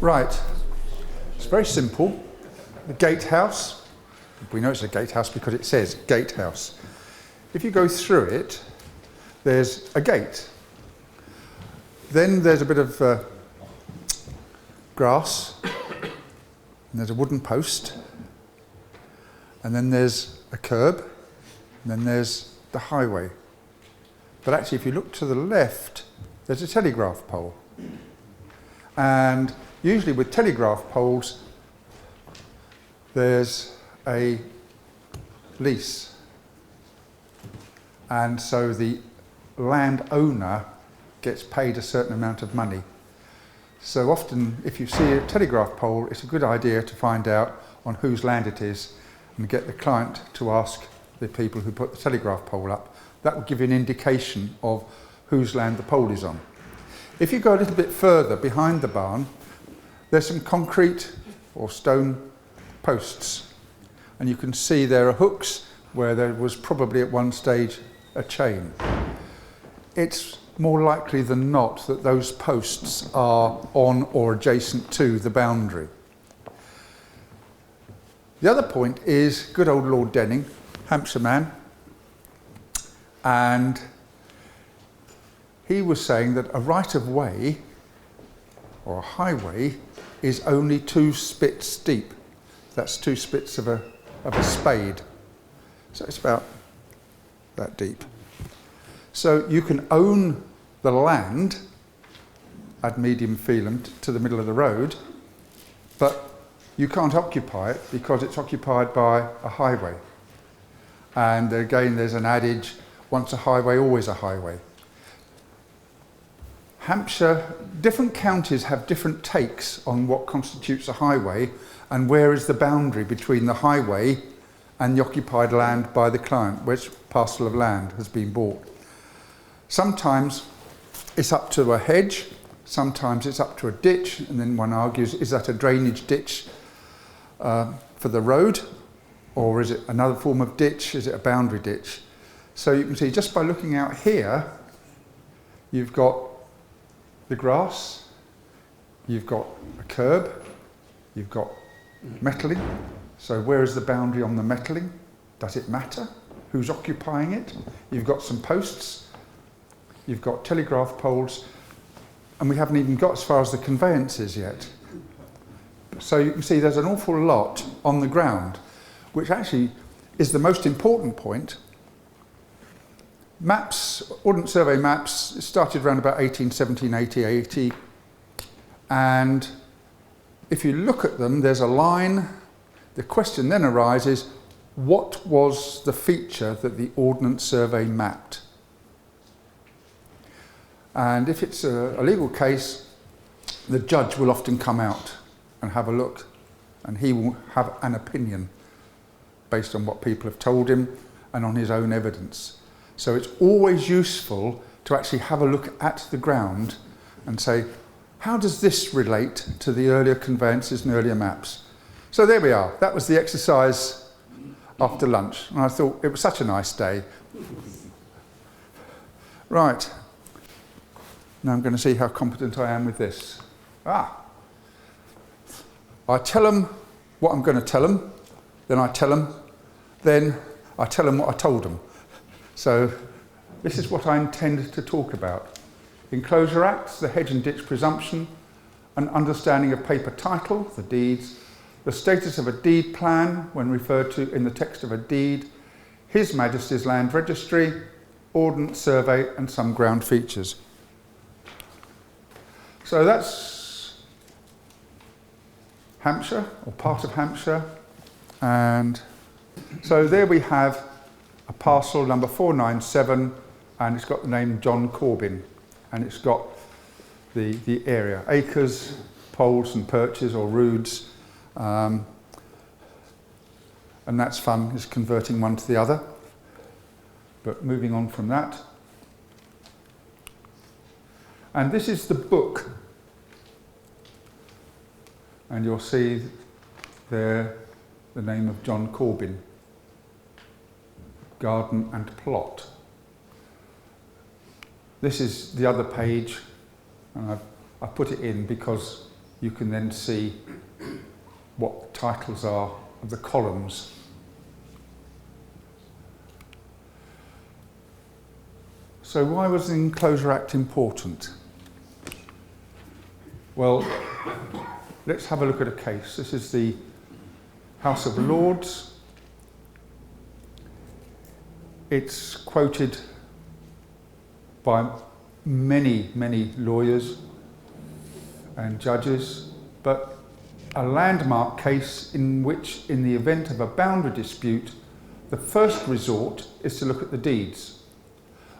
Right, it's very simple. The gatehouse, we know it's a gatehouse because it says gatehouse. If you go through it, there's a gate. Then there's a bit of grass, and there's a wooden post, and then there's a curb, and then there's the highway. But actually, if you look to the left, there's a telegraph pole. And usually with telegraph poles, there's a lease. And so the landowner gets paid a certain amount of money. So often, if you see a telegraph pole, it's a good idea to find out on whose land it is and get the client to ask the people who put the telegraph pole up. That will give you an indication of whose land the pole is on. If you go a little bit further behind the barn, there's some concrete or stone posts, and you can see there are hooks where there was probably at one stage a chain. It's more likely than not that those posts are on or adjacent to the boundary. The other point is good old Lord Denning, Hampshire man, and he was saying that a right-of-way or a highway is only 2 spits deep. That's 2 spits of a spade. So it's about that deep. So you can own the land ad medium filum to the middle of the road, but you can't occupy it because it's occupied by a highway. And again, there's an adage, once a highway, always a highway. Hampshire, different counties have different takes on what constitutes a highway and where is the boundary between the highway and the occupied land by the client, which parcel of land has been bought. Sometimes it's up to a hedge, sometimes it's up to a ditch, and then one argues, is that a drainage ditch for the road, or is it another form of ditch, is it a boundary ditch? So you can see just by looking out here, you've got the grass, you've got a curb, you've got metalling. So where is the boundary on the metalling? Does it matter? Who's occupying it? You've got some posts, you've got telegraph poles, and we haven't even got as far as the conveyances yet. So you can see there's an awful lot on the ground, which actually is the most important point. Maps, Ordnance Survey maps, started around about 1817, 1880, and if you look at them, there's a line. The question then arises, what was the feature that the Ordnance Survey mapped? And if it's a legal case, the judge will often come out and have a look, and he will have an opinion based on what people have told him and on his own evidence. So it's always useful to actually have a look at the ground and say, how does this relate to the earlier conveyances and earlier maps? So there we are. That was the exercise after lunch. And I thought it was such a nice day. Right. Now I'm going to see how competent I am with this. I tell them what I'm going to tell them, then I tell them what I told them. So this is what I intend to talk about. Enclosure Acts, the hedge and ditch presumption, an understanding of paper title, the deeds, the status of a deed plan when referred to in the text of a deed, His Majesty's Land Registry, Ordnance Survey and some ground features. So that's Hampshire, or part of Hampshire, and so there we have a parcel number 497, and it's got the name John Corbin, and it's got the area, acres, poles and perches or roods, and that's fun, is converting one to the other. But moving on from that, and this is the book, and you'll see there the name of John Corbin, Garden and Plot. This is the other page, and I've put it in because you can then see what the titles are of the columns. So why was the Enclosure Act important? Well, let's have a look at a case. This is the House of Lords. It's quoted by many, many lawyers and judges, but a landmark case in which, in the event of a boundary dispute, the first resort is to look at the deeds.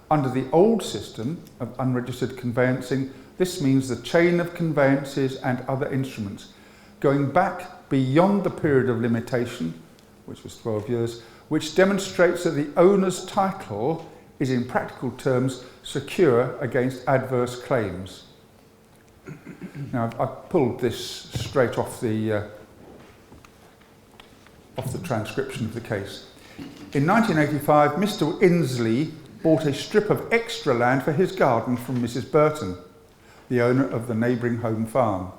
Under the old system of unregistered conveyancing, this means the chain of conveyances and other instruments, going back beyond the period of limitation, which was 12 years, which demonstrates that the owner's title is in practical terms secure against adverse claims. Now, I've pulled this straight off the transcription of the case. In 1985, Mr. Inslee bought a strip of extra land for his garden from Mrs. Burton, the owner of the neighbouring home farm.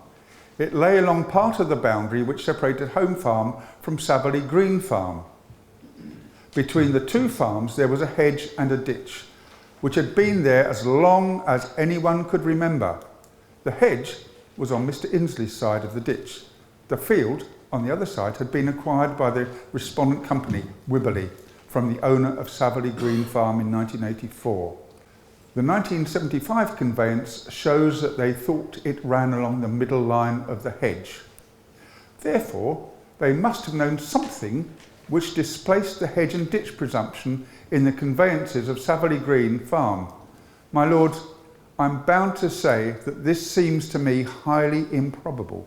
It lay along part of the boundary which separated home farm from Saverley Green Farm. Between the two farms there was a hedge and a ditch, which had been there as long as anyone could remember. The hedge was on Mr. Inslee's side of the ditch. The field on the other side had been acquired by the respondent company, Wibberley, from the owner of Saverley Green Farm in 1984. The 1975 conveyance shows that they thought it ran along the middle line of the hedge. Therefore, they must have known something which displaced the hedge and ditch presumption in the conveyances of Saverley Green Farm. My lords, I'm bound to say that this seems to me highly improbable.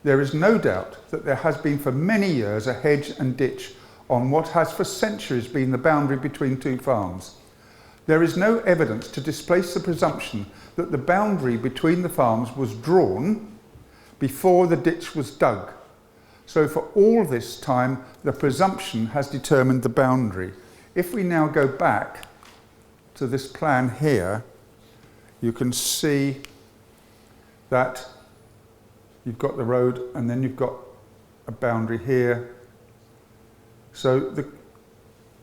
There is no doubt that there has been for many years a hedge and ditch on what has for centuries been the boundary between two farms. There is no evidence to displace the presumption that the boundary between the farms was drawn before the ditch was dug. So for all this time, the presumption has determined the boundary. If we now go back to this plan here, you can see that you've got the road and then you've got a boundary here. So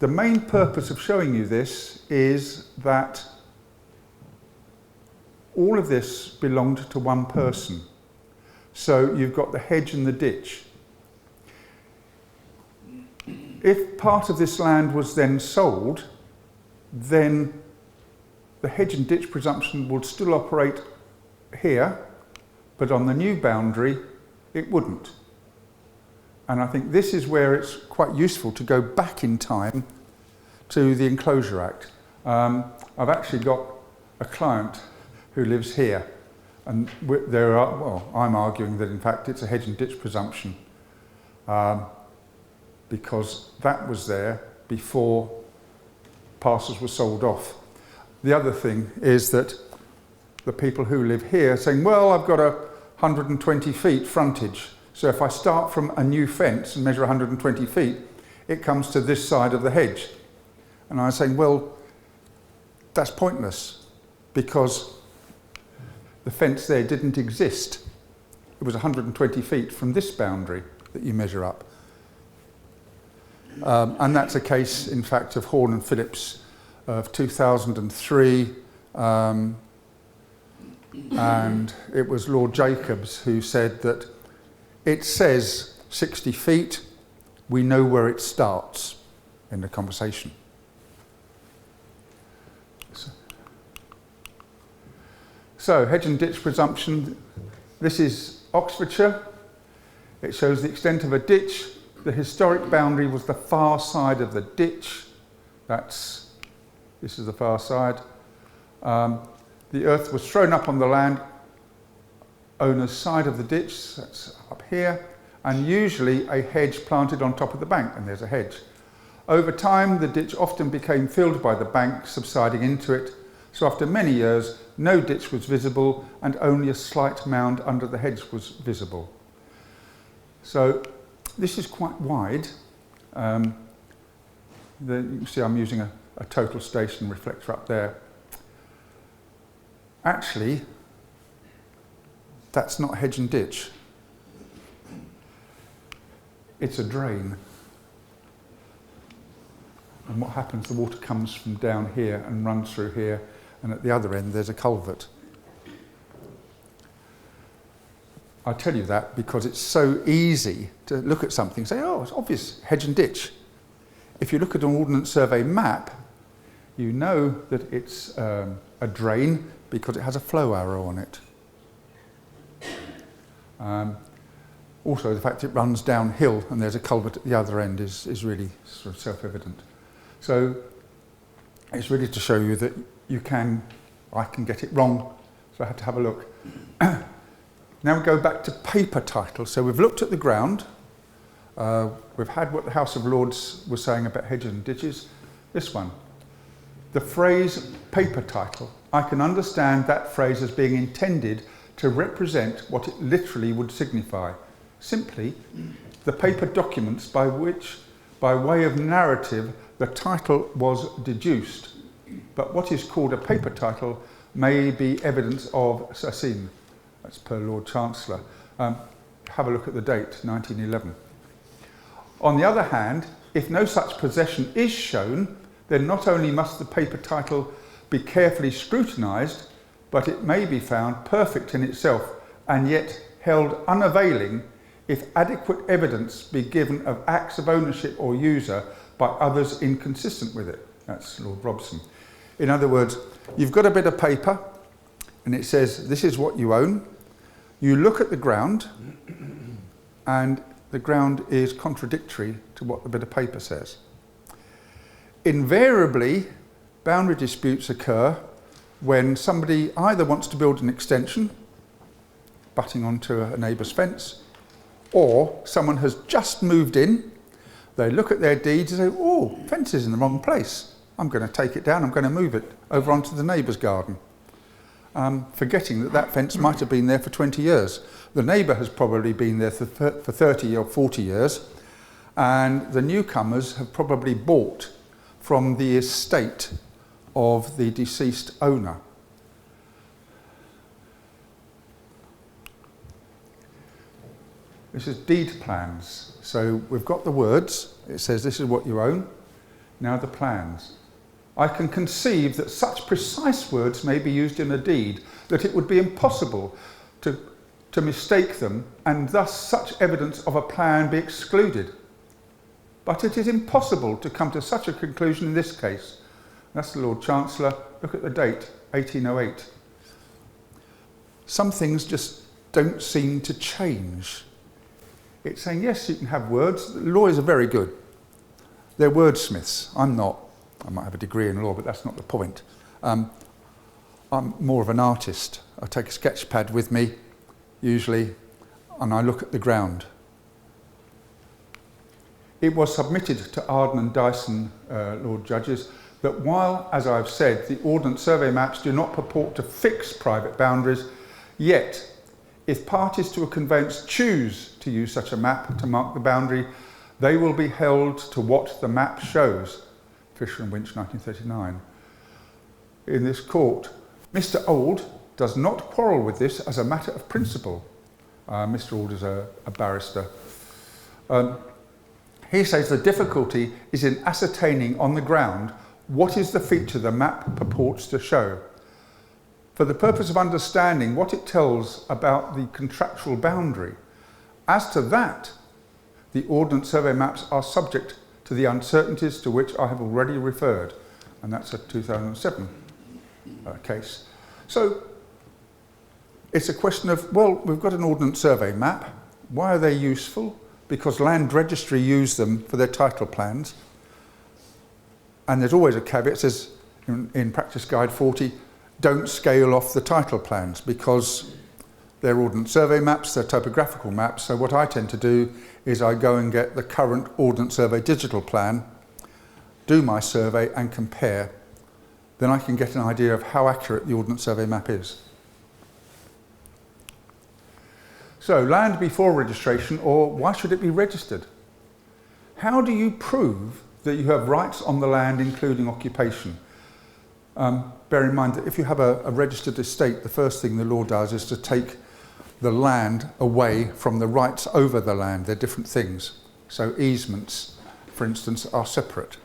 the main purpose of showing you this is that all of this belonged to one person. So you've got the hedge and the ditch. If part of this land was then sold, then the hedge and ditch presumption would still operate here, but on the new boundary, it wouldn't. And I think this is where it's quite useful to go back in time to the Enclosure Act. I've actually got a client who lives here, and I'm arguing that in fact it's a hedge and ditch presumption, because that was there before parcels were sold off. The other thing is that the people who live here are saying, well, I've got 120 feet frontage, so if I start from a new fence and measure 120 feet, it comes to this side of the hedge. And I was saying, well, that's pointless, because the fence there didn't exist. It was 120 feet from this boundary that you measure up. And that's a case, in fact, of Horne and Phillips of 2003. And it was Lord Jacobs who said that it says 60 feet, we know where it starts in the conversation. So, hedge and ditch presumption. This is Oxfordshire. It shows the extent of a ditch. The historic boundary was the far side of the ditch. This is the far side. The earth was thrown up on the land owner's side of the ditch, that's up here, and usually a hedge planted on top of the bank, and there's a hedge. Over time, the ditch often became filled by the bank, subsiding into it, so after many years, no ditch was visible and only a slight mound under the hedge was visible. So this is quite wide. You can see I'm using a total station reflector up there. Actually, That's not hedge and ditch. It's a drain. And what happens, the water comes from down here and runs through here, and at the other end there's a culvert. I tell you that because it's so easy to look at something and say, oh, it's obvious, hedge and ditch. If you look at an Ordnance Survey map, you know that it's a drain because it has a flow arrow on it. Also, the fact it runs downhill and there's a culvert at the other end is really sort of self-evident. So it's really to show you that I can get it wrong, so I had to have a look. Now we go back to paper titles. So we've looked at the ground. We've had what the House of Lords was saying about hedges and ditches. This one. The phrase paper title. I can understand that phrase as being intended to represent what it literally would signify. Simply, the paper documents by which, by way of narrative, the title was deduced. But what is called a paper title may be evidence of sassin. That's per Lord Chancellor. Have a look at the date, 1911. On the other hand, if no such possession is shown, then not only must the paper title be carefully scrutinised, but it may be found perfect in itself and yet held unavailing if adequate evidence be given of acts of ownership or user by others inconsistent with it. That's Lord Robson. In other words, you've got a bit of paper and it says this is what you own. You look at the ground and the ground is contradictory to what the bit of paper says. Invariably, boundary disputes occur when somebody either wants to build an extension, butting onto a neighbour's fence, or someone has just moved in, they look at their deeds and say, oh, fence is in the wrong place. I'm going to take it down, I'm going to move it over onto the neighbour's garden. Forgetting that that fence might have been there for 20 years. The neighbour has probably been there for 30 or 40 years, and the newcomers have probably bought from the estate of the deceased owner. This is deed plans. So we've got the words, it says this is what you own, now the plans. I can conceive that such precise words may be used in a deed that it would be impossible to mistake them, and thus such evidence of a plan be excluded. But it is impossible to come to such a conclusion in this case. That's the Lord Chancellor. Look at the date, 1808. Some things just don't seem to change. It's saying, yes, you can have words. Lawyers are very good. They're wordsmiths. I'm not. I might have a degree in law, but that's not the point. I'm more of an artist. I take a sketch pad with me, usually, and I look at the ground. It was submitted to Arden and Dyson, Lord Judges, that while, as I've said, the Ordnance Survey maps do not purport to fix private boundaries, yet, if parties to a conveyance choose to use such a map to mark the boundary, they will be held to what the map shows. Fisher and Winch, 1939. In this court, Mr. Old does not quarrel with this as a matter of principle. Mr. Old is a barrister. He says the difficulty is in ascertaining on the ground what is the feature the map purports to show. For the purpose of understanding what it tells about the contractual boundary. As to that, the Ordnance Survey maps are subject to the uncertainties to which I have already referred, and that's a 2007 case. So it's a question of, well, we've got an Ordnance Survey map. Why are they useful? Because Land Registry use them for their title plans. And there's always a caveat, it says in Practice Guide 40, don't scale off the title plans because they're Ordnance Survey maps, they're topographical maps. So what I tend to do is I go and get the current Ordnance Survey digital plan, do my survey and compare. Then I can get an idea of how accurate the Ordnance Survey map is. So, land before registration, or why should it be registered? How do you prove that you have rights on the land, including occupation? Bear in mind that if you have a registered estate, the first thing the law does is to take the land away from the rights over the land. They're different things. So easements, for instance, are separate.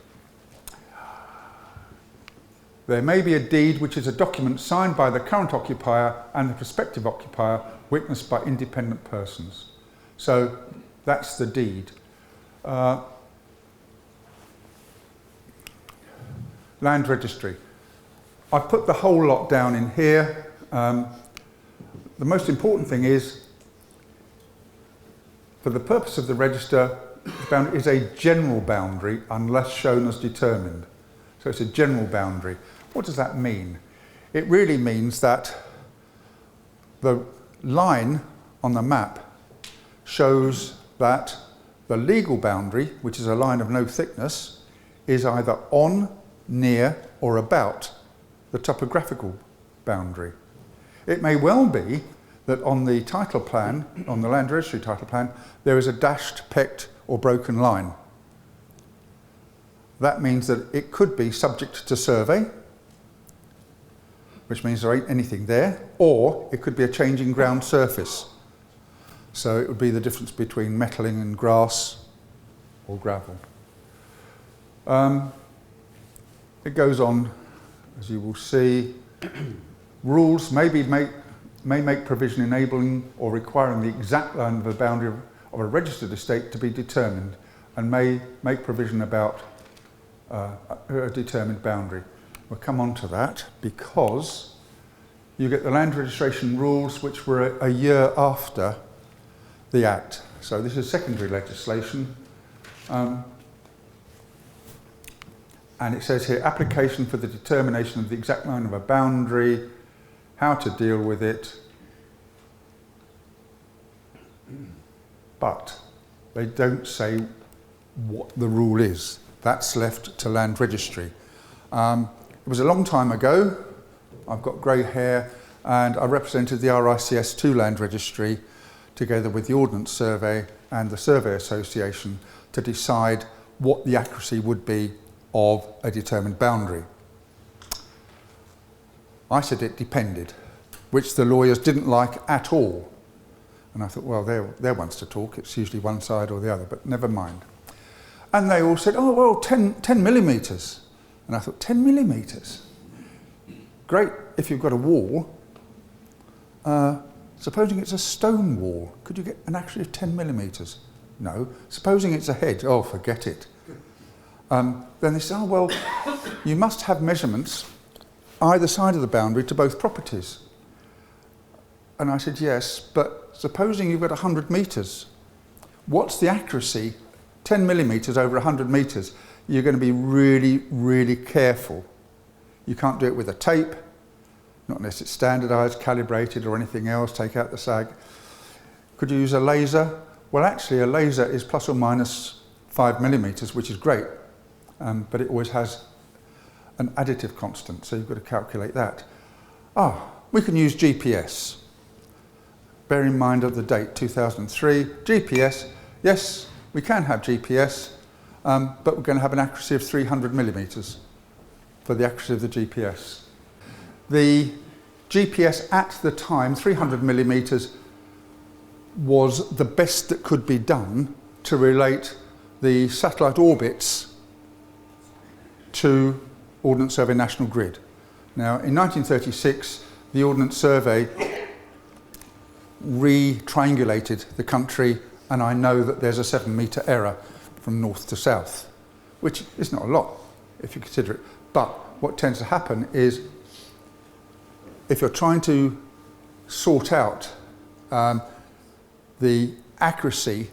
There may be a deed which is a document signed by the current occupier and the prospective occupier, witnessed by independent persons. So that's the deed. Land registry. I've put the whole lot down in here. The most important thing is, for the purpose of the register, the boundary is a general boundary unless shown as determined. So it's a general boundary. What does that mean? It really means that the line on the map shows that the legal boundary, which is a line of no thickness, is either on, near, or about the topographical boundary. It may well be that on the title plan, on the land registry title plan, there is a dashed, pecked, or broken line. That means that it could be subject to survey, which means there ain't anything there, or it could be a changing ground surface. So it would be the difference between metalling and grass or gravel. It goes on, as you will see. Rules may make provision enabling or requiring the exact line of a boundary of a registered estate to be determined, and may make provision about a determined boundary. We'll come on to that because you get the land registration rules, which were a year after the Act. So this is secondary legislation. And it says here, application for the determination of the exact line of a boundary, how to deal with it. But they don't say what the rule is. That's left to land registry. It was a long time ago. I've got grey hair, and I represented the RICS2 land registry together with the Ordnance Survey and the Survey Association to decide what the accuracy would be of a determined boundary. I said it depended, which the lawyers didn't like at all. And I thought, well, they're ones to talk. It's usually one side or the other, but never mind. And they all said, oh, well, 10 millimetres. And I thought, 10 millimetres? Great if you've got a wall. Supposing it's a stone wall, could you get an accuracy of 10 millimetres? No. Supposing it's a hedge, oh, forget it. Then they said, oh, well, you must have measurements either side of the boundary to both properties. And I said, yes, but supposing you've got 100 metres, what's the accuracy? 10 millimetres over 100 metres. You're going to be really, really careful. You can't do it with a tape, not unless it's standardised, calibrated or anything else, take out the sag. Could you use a laser? Well, actually, a laser is plus or minus 5 millimetres, which is great, but it always has an additive constant, so you've got to calculate that. We can use GPS. Bear in mind of the date, 2003. GPS, yes, we can have GPS, but we're going to have an accuracy of 300 millimetres for the accuracy of the GPS. The GPS at the time, 300 millimetres, was the best that could be done to relate the satellite orbits to Ordnance Survey National Grid. Now, in 1936, the Ordnance Survey re-triangulated the country, and I know that there's a 7-metre error from north to south, which is not a lot if you consider it. But what tends to happen is, if you're trying to sort out the accuracy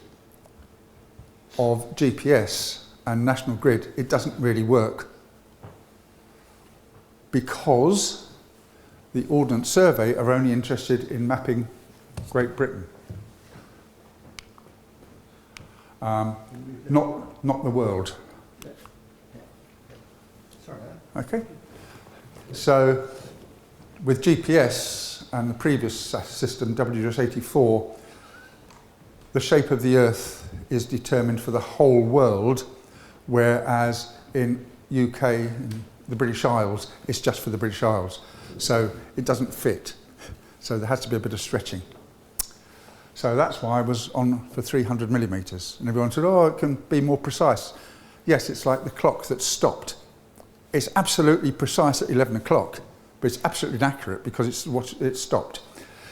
of GPS and National Grid, it doesn't really work, because the Ordnance Survey are only interested in mapping Great Britain, not the world. Okay, so with GPS and the previous system, WGS84, the shape of the Earth is determined for the whole world, whereas in UK, in the British Isles, it's just for the British Isles. So it doesn't fit. So there has to be a bit of stretching. So that's why I was on for 300 millimetres. And everyone said, oh, it can be more precise. Yes, it's like the clock that stopped. It's absolutely precise at 11 o'clock, but it's absolutely inaccurate because it stopped.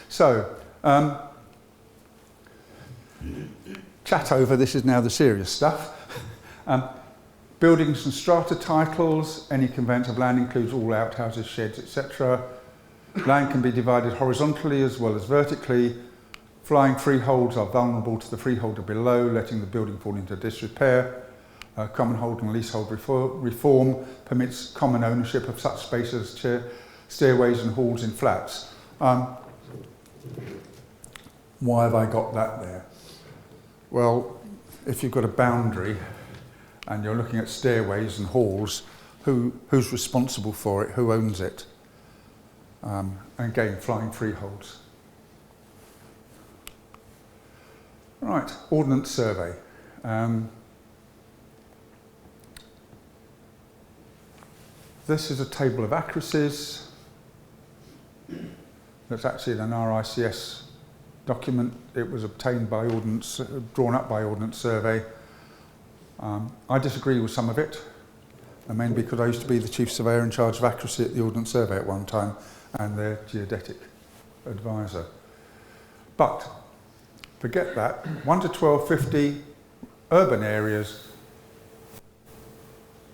So, chat over, this is now the serious stuff. Buildings and strata titles, any conveyance of land includes all outhouses, sheds, etc. Land can be divided horizontally as well as vertically. Flying freeholds are vulnerable to the freeholder below, letting the building fall into disrepair. Common hold and leasehold reform permits common ownership of such spaces as stairways and halls in flats. Why have I got that there? Well, if you've got a boundary and you're looking at stairways and halls, who's responsible for it? Who owns it? And again, flying freeholds. Right, Ordnance Survey. This is a table of accuracies. That's actually an RICS document. It was obtained by Ordnance, drawn up by Ordnance Survey. I disagree with some of it, mainly because I used to be the Chief Surveyor in charge of accuracy at the Ordnance Survey at one time and their geodetic advisor. But forget that, 1 to 1250, urban areas,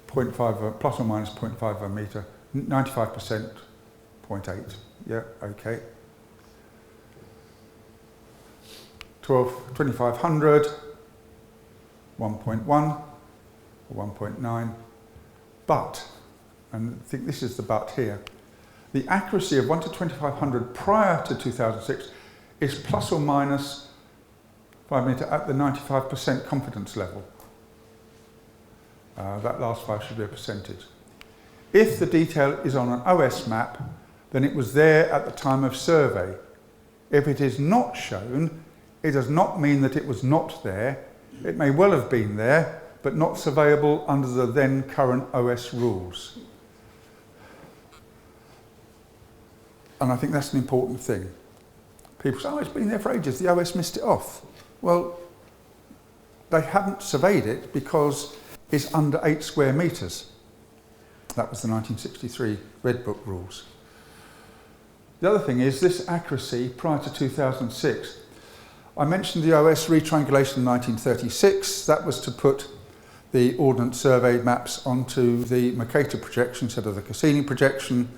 0.5, plus or minus 0.5 of a metre, 95%, 0.8, yeah, okay. 2500, 1.1 or 1.9, but, and I think this is the but here, the accuracy of 1 to 2500 prior to 2006 is plus or minus 5 metre at the 95% confidence level. That last 5 should be a percentage. If the detail is on an OS map, then it was there at the time of survey. If it is not shown, it does not mean that it was not there. It may well have been there, but not surveyable under the then current OS rules. And I think that's an important thing. People say, oh, it's been there for ages, the OS missed it off. Well, they haven't surveyed it because it's under 8 square metres. That was the 1963 Red Book rules. The other thing is this accuracy prior to 2006. I mentioned the OS retriangulation in 1936. That was to put the Ordnance Survey maps onto the Mercator projection instead of the Cassini projection.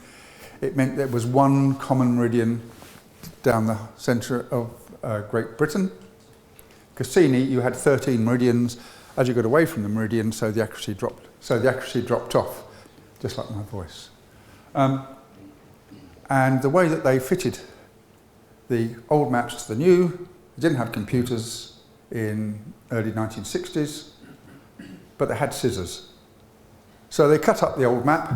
It meant there was one common meridian down the centre of Great Britain. Cassini, you had 13 meridians. As you got away from the meridian, so the accuracy dropped. So the accuracy dropped off, just like my voice. And the way that they fitted the old maps to the new, they didn't have computers in early 1960s, but they had scissors. So they cut up the old map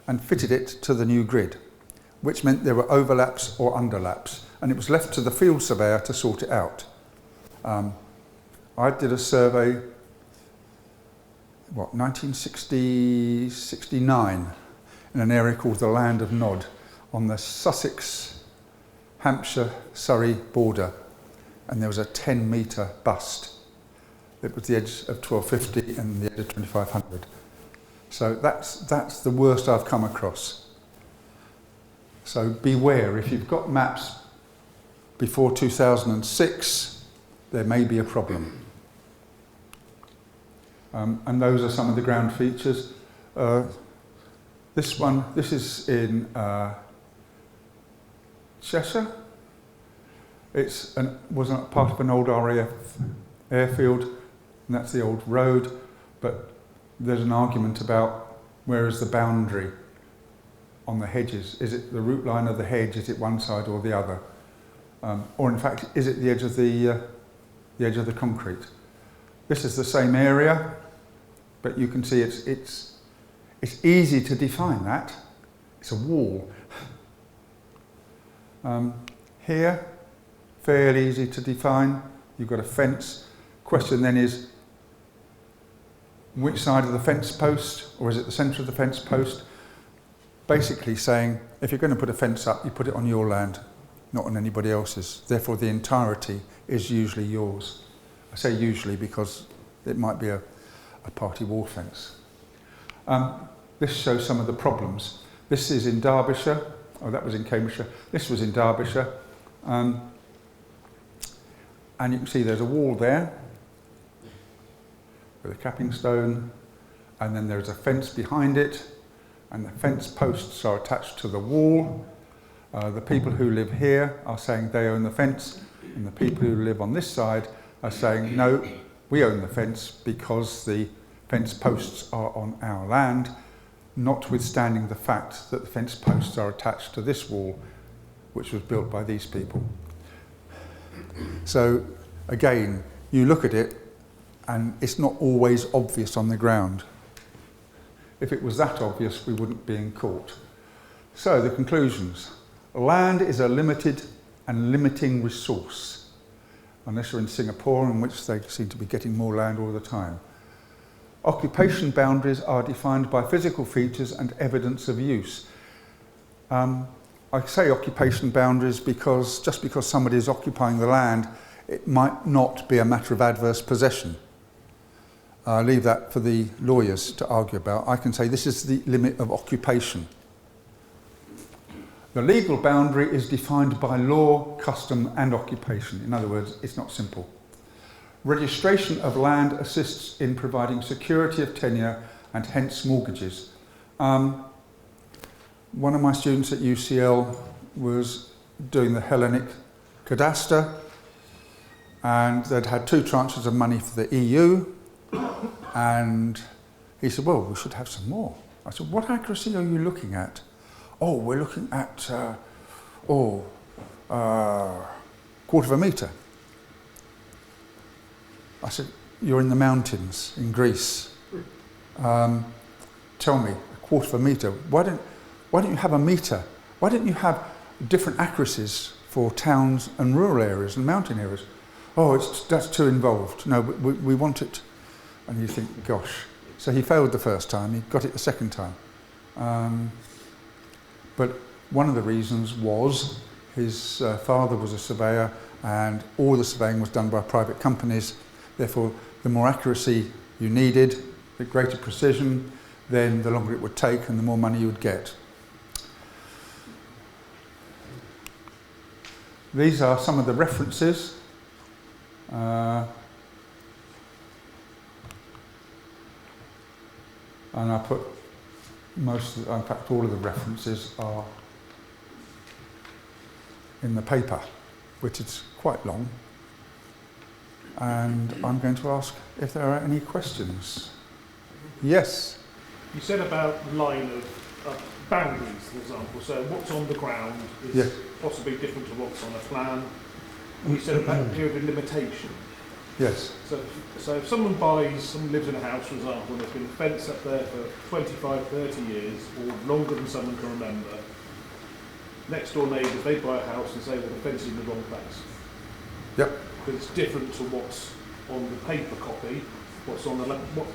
and fitted it to the new grid, which meant there were overlaps or underlaps, and it was left to the field surveyor to sort it out. I did a survey, 1960, 69, in an area called the Land of Nod on the Sussex, Hampshire, Surrey border, and there was a 10-metre bust. It was the edge of 1250 and the edge of 2500. So that's the worst I've come across. So beware, if you've got maps before 2006, there may be a problem. And those are some of the ground features. This is in Cheshire. Was part of an old RAF airfield, and that's the old road, but there's an argument about where is the boundary on the hedges. Is it the root line of the hedge? Is it one side or the other? Or in fact, is it the edge of the concrete? This is the same area, but you can see it's easy to define that. It's a wall. Here, fairly easy to define. You've got a fence. Question then is, which side of the fence post, or is it the centre of the fence post? Basically saying, if you're going to put a fence up, you put it on your land. not on anybody else's. Therefore, the entirety is usually yours. I say usually because it might be a party wall fence. This shows some of the problems. This is in Derbyshire. Oh, that was in Cambridgeshire. This was in Derbyshire. And you can see there's a wall there with a capping stone, and then there's a fence behind it, and the fence posts are attached to the wall. The people who live here are saying they own the fence, and the people who live on this side are saying, no, we own the fence because the fence posts are on our land, notwithstanding the fact that the fence posts are attached to this wall, which was built by these people. So, again, you look at it, and it's not always obvious on the ground. If it was that obvious, we wouldn't be in court. So, the conclusions. Land is a limited and limiting resource, unless you're in Singapore, in which they seem to be getting more land all the time. Occupation boundaries are defined by physical features and evidence of use. I say occupation boundaries because just because somebody is occupying the land, it might not be a matter of adverse possession. I'll leave that for the lawyers to argue about. I can say this is the limit of occupation. The legal boundary is defined by law, custom and occupation. In other words, it's not simple. Registration of land assists in providing security of tenure and hence mortgages. One of my students at UCL was doing the Hellenic Cadastre, and they'd had 2 tranches of money for the EU, and he said, well, we should have some more. I said, what accuracy are you looking at? Oh, we're looking at, quarter of a metre. I said, you're in the mountains in Greece. Tell me, a quarter of a metre. Why don't you have a metre? Why don't you have different accuracies for towns and rural areas and mountain areas? Oh, that's too involved. No, we want it. And you think, gosh. So he failed the first time, he got it the second time. But one of the reasons was his father was a surveyor, and all the surveying was done by private companies. Therefore, the more accuracy you needed, the greater precision, then the longer it would take and the more money you would get. These are some of the references. And I put in fact all of the references are in the paper, which is quite long. And I'm going to ask if there are any questions. Yes? You said about line of boundaries, for example. So what's on the ground is possibly different to what's on a plan. And you said about a period of limitation. Yes. So if someone lives in a house, for example, and there's been a fence up there for 25, 30 years, or longer than someone can remember, next door neighbours, they buy a house and say, well, the fence is in the wrong place. Yep. Because it's different to what's on the paper copy, what's on the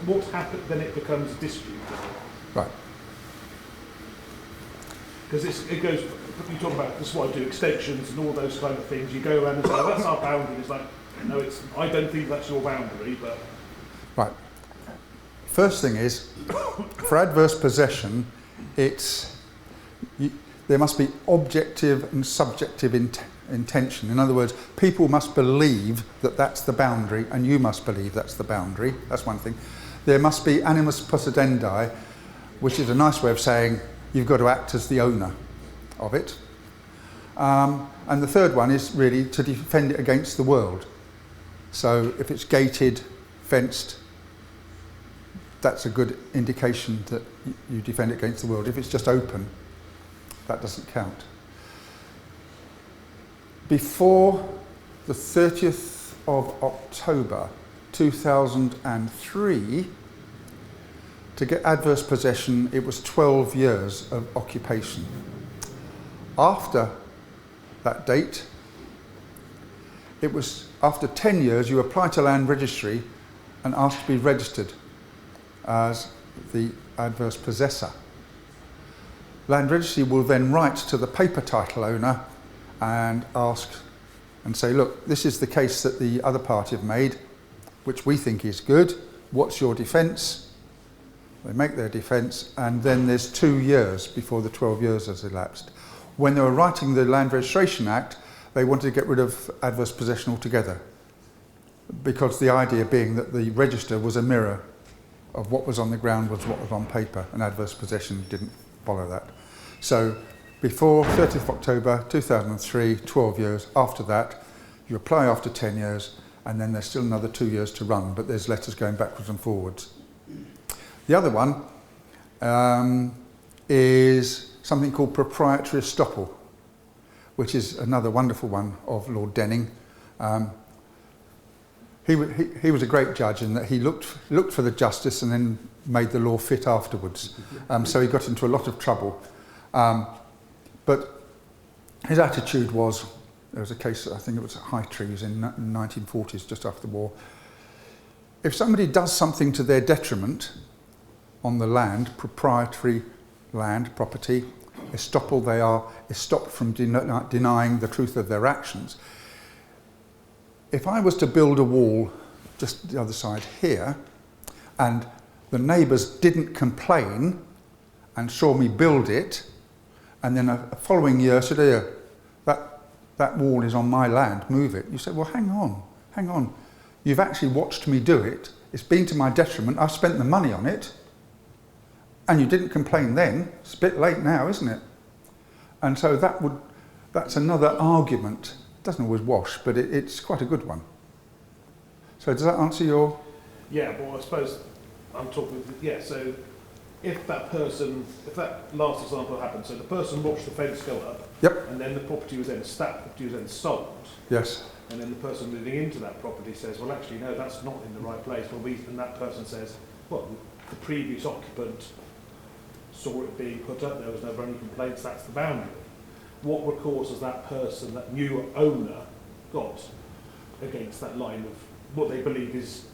what's happened, then it becomes a dispute. Right. Because it goes, you talk about, this is why I do extensions and all those kind of things, you go around and say, oh, that's our boundary, it's like, no, I don't think that's your boundary, but... Right. First thing is, for adverse possession, there must be objective and subjective intention. In other words, people must believe that that's the boundary, and you must believe that's the boundary. That's one thing. There must be animus possidendi, which is a nice way of saying you've got to act as the owner of it. And the third one is really to defend it against the world. So if it's gated, fenced, that's a good indication that you defend it against the world. If it's just open, that doesn't count. Before the 30th of October 2003, to get adverse possession, it was 12 years of occupation. After that date, it was after 10 years you apply to land registry and ask to be registered as the adverse possessor. Land registry will then write to the paper title owner and ask and say, look, this is the case that the other party have made, which we think is good. What's your defence? They make their defence, and then there's 2 years before the 12 years has elapsed. When they were writing the Land Registration Act, they wanted to get rid of adverse possession altogether, because the idea being that the register was a mirror of what was on the ground was what was on paper, and adverse possession didn't follow that. So before 30th of October 2003, 12 years. After that, you apply after 10 years, and then there's still another 2 years to run, but there's letters going backwards and forwards. The other one is something called proprietary estoppel, which is another wonderful one of Lord Denning. He was a great judge in that he looked for the justice and then made the law fit afterwards. So he got into a lot of trouble. But his attitude was, there was a case, I think it was at High Trees in the 1940s, just after the war. If somebody does something to their detriment on the land, proprietary land, property, estoppel, they are stopped from denying the truth of their actions. If I was to build a wall just the other side here, and the neighbours didn't complain and saw me build it, and then a following year said, here, that wall is on my land, move it. You say, well, hang on. You've actually watched me do it. It's been to my detriment. I've spent the money on it. And you didn't complain then. It's a bit late now, isn't it? And so that's another argument. It doesn't always wash, but it's quite a good one. So does that answer your... Yeah, well, I suppose I'm talking... Yeah, so if that last example happened, so the person watched the fence go up, yep, and then the property was then sold. Yes. And then the person moving into that property says, well, actually, no, that's not in the right place. Well, and that person says, well, the previous occupant saw it being put up, there was never any complaints, that's the boundary. What recourse has that person, that new owner, got against that line of what they believe is...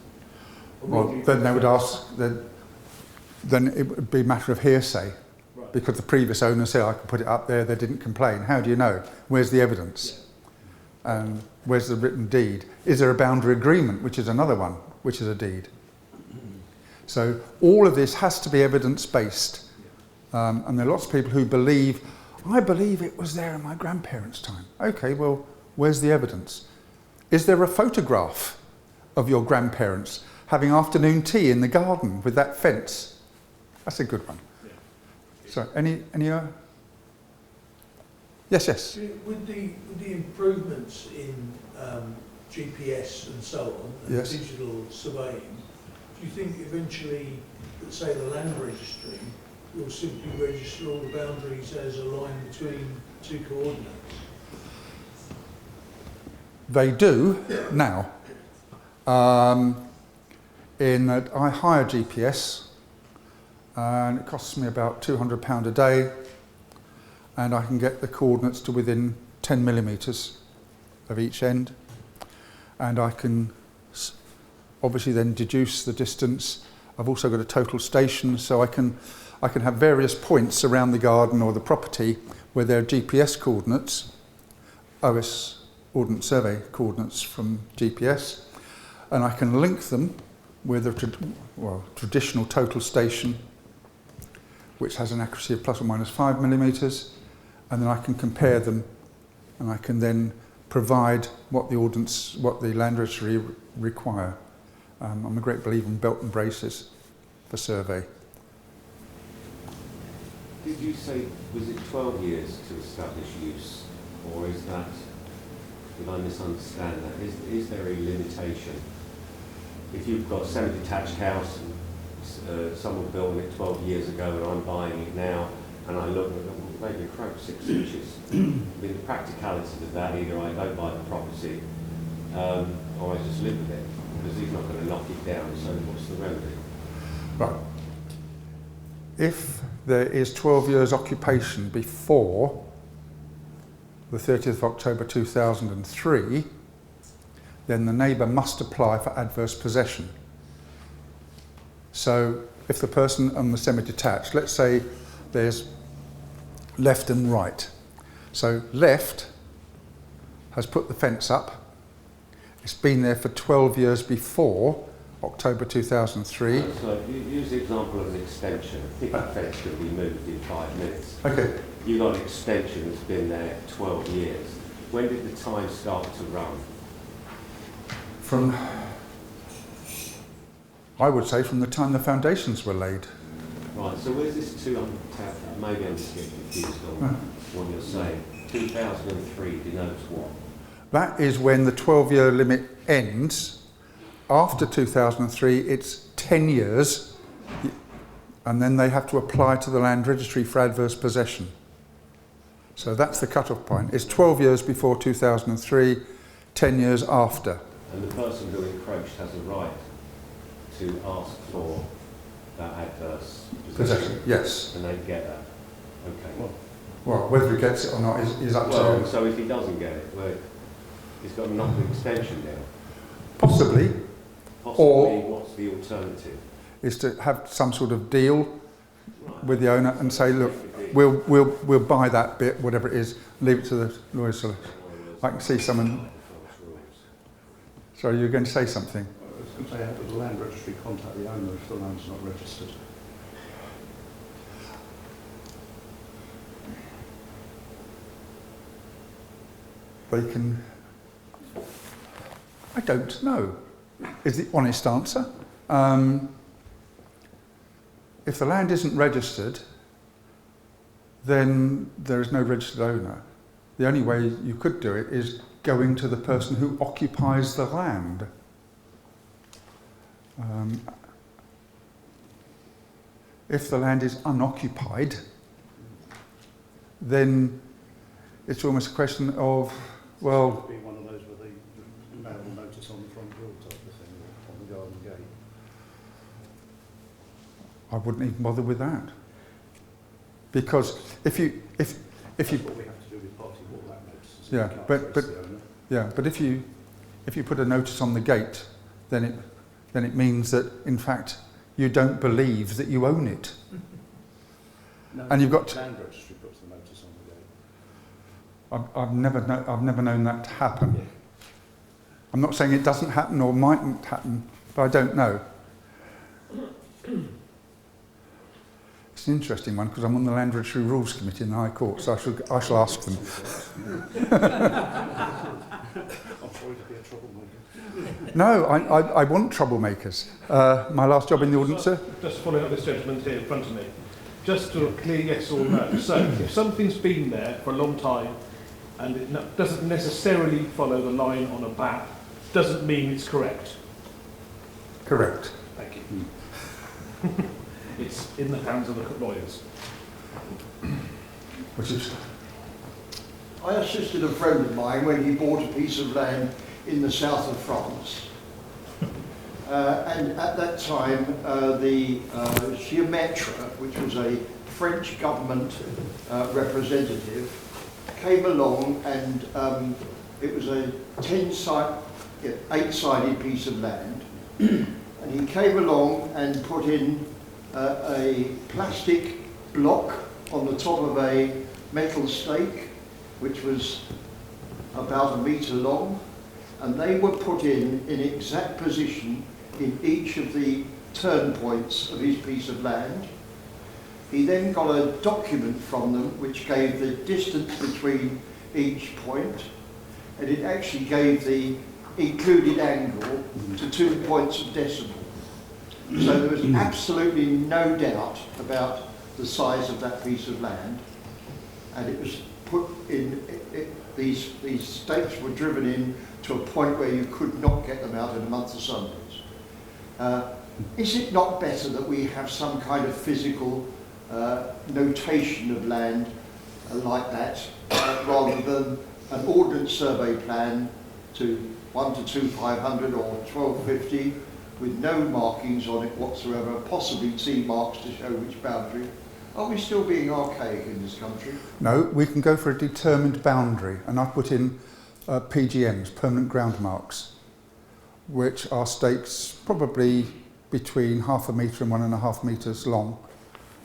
Well, then they would ask, then it would be a matter of hearsay, right, because the previous owner said, I could put it up there, they didn't complain. How do you know? Where's the evidence? Yeah. And where's the written deed? Is there a boundary agreement, which is another one, which is a deed? So all of this has to be evidence-based. And there are lots of people who believe, I believe it was there in my grandparents' time. Okay, well, where's the evidence? Is there a photograph of your grandparents having afternoon tea in the garden with that fence? That's a good one. Yeah. So, any Yes. With the improvements in GPS and so on, and yes, digital surveying, do you think eventually, let's say the land registry will simply register all the boundaries as a line between two coordinates? They do now. In that I hire GPS, and it costs me about £200 a day, and I can get the coordinates to within 10 millimetres of each end, and I can obviously then deduce the distance. I've also got a total station, so I can have various points around the garden or the property where there are GPS coordinates, OS Ordnance Survey coordinates from GPS, and I can link them with a traditional total station, which has an accuracy of plus or minus 5 millimetres, and then I can compare them, and I can then provide what the land registry require. I'm a great believer in belt and braces for survey. Did you say, was it 12 years to establish use, or is that, did I misunderstand that? Is there a limitation? If you've got a semi-detached house, someone built it 12 years ago and I'm buying it now, and I look at them, maybe a croak 6 inches. I mean, the practicalities of that, either I don't buy the property, or I just live with it, because he's not going to knock it down, so what's the remedy? Right. If there is 12 years occupation before the 30th of October 2003, then the neighbour must apply for adverse possession. So if the person on the semi-detached, let's say there's left and right. So left has put the fence up. It's been there for 12 years before October 2003. So use the example of an extension. A picket fence can be moved in 5 minutes. Okay. You've got an extension that's been there 12 years. When did the time start to run? I would say from the time the foundations were laid. Right, so where's this 200, maybe I'm just getting confused on what you're saying. 2003 denotes what? That is when the 12-year limit ends. After 2003, it's 10 years, and then they have to apply to the Land Registry for adverse possession. So that's the cut-off point. It's 12 years before 2003, 10 years after. And the person who encroached has a right to ask for that adverse possession? Yes. And they get that? Okay. Well, whether he gets it or not is up to him. So if he doesn't get it, well, he's got to knock the extension down? Possibly. Possibly, what's the alternative? Is to have some sort of deal with the owner and say, look, we'll buy that bit, whatever it is, and leave it to the lawyers. I can see someone. Sorry, you were going to say something? I was going to say, how does the Land Registry contact the owner if the land's not registered? They can. I don't know, is the honest answer. If the land isn't registered, then there is no registered owner. The only way you could do it is going to the person who occupies the land. If the land is unoccupied, then it's almost a question of, well, It would be one of those with the mayoral notice on the front door type of thing, or on the garden gate. I wouldn't even bother with that. Because if you That's what we have to do with party wall land notices. Yeah, We can't but- trace the owner. yeah, but if you put a notice on the gate, then it means that in fact you don't believe that you own it. No, And you've got the Land Registry puts the notice on the gate. I've never known that to happen. Yeah. I'm not saying it doesn't happen or mightn't happen, but I don't know. It's an interesting one because I'm on the Land Registry Rules Committee in the High Court, so I shall ask them. I'm sorry to be a troublemaker. No, I want troublemakers. My last job in the Audiencer. Just following up this gentleman here in front of me. Just to a clear yes or no. So, if something's been there for a long time and it doesn't necessarily follow the line on a map, doesn't mean it's correct. Correct. Thank you. It's in the hands of the lawyers. Which is I assisted a friend of mine when he bought a piece of land in the south of France. And at that time, the Géometre, which was a French government representative, came along and it was a 8-sided piece of land. And he came along and put in a plastic block on the top of a metal stake, which was about 1 metre long, and they were put in exact position in each of the turn points of his piece of land. He then got a document from them which gave the distance between each point, and it actually gave the included angle to 2 points of decimal. So there was absolutely no doubt about the size of that piece of land, and it was put in, these stakes were driven in to a point where you could not get them out in a month of Sundays. Is it not better that we have some kind of physical notation of land like that, rather than an ordnance survey plan to 1 to 2,500 or 1250 with no markings on it whatsoever, possibly T marks to show which boundary? Are we still being archaic in this country? no, we can go for a determined boundary, and I put in PGMs, permanent ground marks, which are stakes probably between 0.5 metre and 1.5 metres long,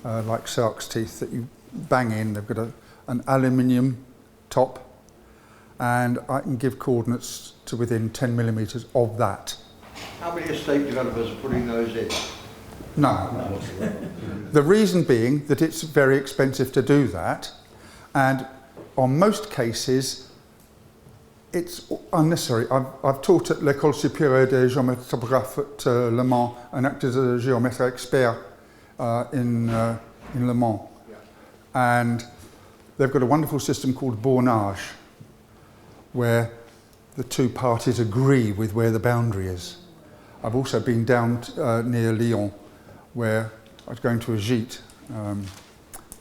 like shark's teeth that you bang in. They've got an aluminium top, and I can give coordinates to within 10 millimetres of that. How many estate developers are putting those in? No. The reason being that it's very expensive to do that, and on most cases it's unnecessary. I've taught at l'École supérieure des géomètres at Le Mans and acted as a géomètre expert in Le Mans. And they've got a wonderful system called bornage, where the two parties agree with where the boundary is. I've also been down near Lyon, where I was going to a gîte,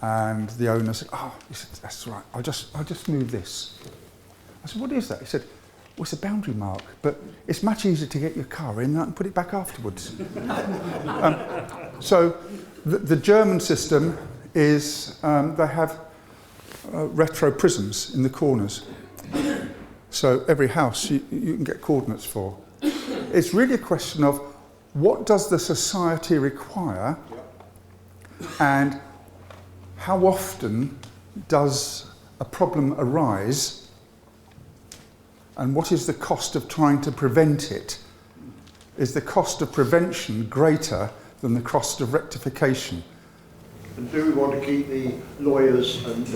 and the owner said, "Oh," he said, "that's right. I'll just move this." I said, "What is that?" He said, "Well, it's a boundary mark, but it's much easier to get your car in and put it back afterwards." So the German system is they have retro prisms in the corners. So every house you can get coordinates for. It's really a question of what does the society require, and how often does a problem arise, and what is the cost of trying to prevent it? Is the cost of prevention greater than the cost of rectification? And do we want to keep the lawyers and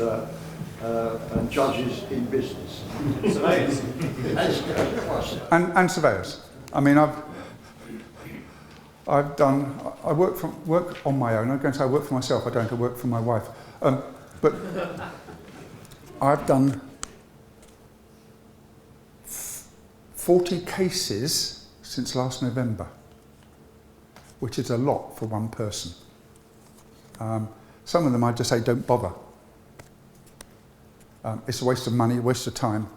judges in business? Surveyors. And surveyors. I mean, I work on my own. I'm going to say I work for myself. I don't work for my wife. But I've done 40 cases since last November, which is a lot for one person. Some of them I just say don't bother. It's a waste of money, a waste of time.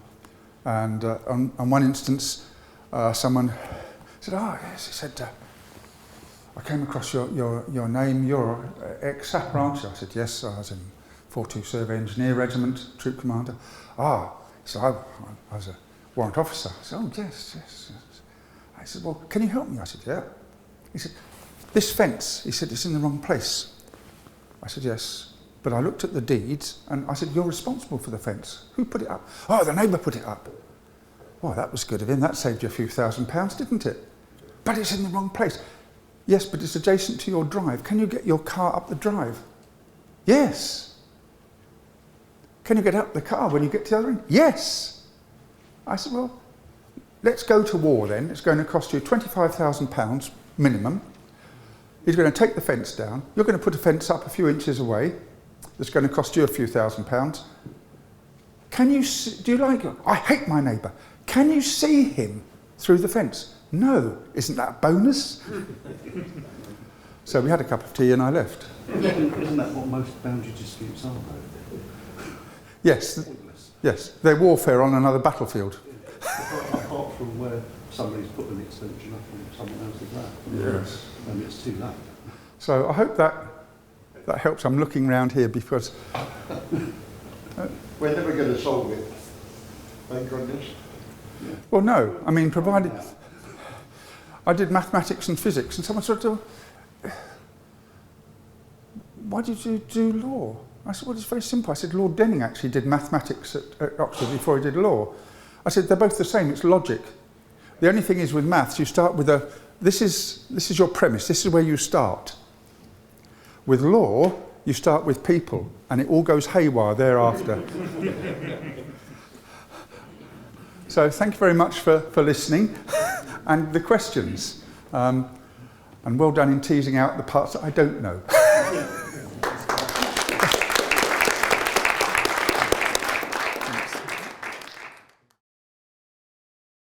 And on one instance, someone said, "Oh yes," he said, "I came across your name. You're ex-SAP, aren't you?" I said, "Yes, I was in 42 Survey Engineer Regiment, Troop Commander." "Ah," he said, I was a warrant officer." I said, "Oh yes." I said, "Well, can you help me?" I said, "Yeah." He said, "This fence," he said, "it's in the wrong place." I said, "Yes." But I looked at the deeds and I said, "You're responsible for the fence. Who put it up?" "Oh, the neighbour put it up." "Well, that was good of him. That saved you a few £1,000, didn't it?" "But it's in the wrong place." "Yes, but it's adjacent to your drive. Can you get your car up the drive?" "Yes." "Can you get up the car when you get to the other end?" "Yes." I said, "Well, let's go to war then. It's going to cost you £25,000 minimum. He's going to take the fence down. You're going to put a fence up a few inches away. That's going to cost you a few £1,000. Can you see, do you like it? I hate my neighbour. Can you see him through the fence?" "No." "Isn't that a bonus?" So we had a cup of tea and I left. Isn't that what most boundary disputes are, though? Yes, yes. They're warfare on another battlefield. Apart from where somebody's put an extension up and someone else is that. Yes. And it's too late. So I hope that helps. I'm looking around here because We're never going to solve it, thank goodness. well, no. I mean, provided I did mathematics and physics, and someone said, "Why did you do law?" I said, "Well, it's very simple." I said, "Lord Denning actually did mathematics at Oxford before he did law." I said, "They're both the same. It's logic. The only thing is with maths, you start with this is your premise. This is where you start. With law, you start with people, and it all goes haywire thereafter." So thank you very much for listening and the questions. And well done in teasing out the parts that I don't know.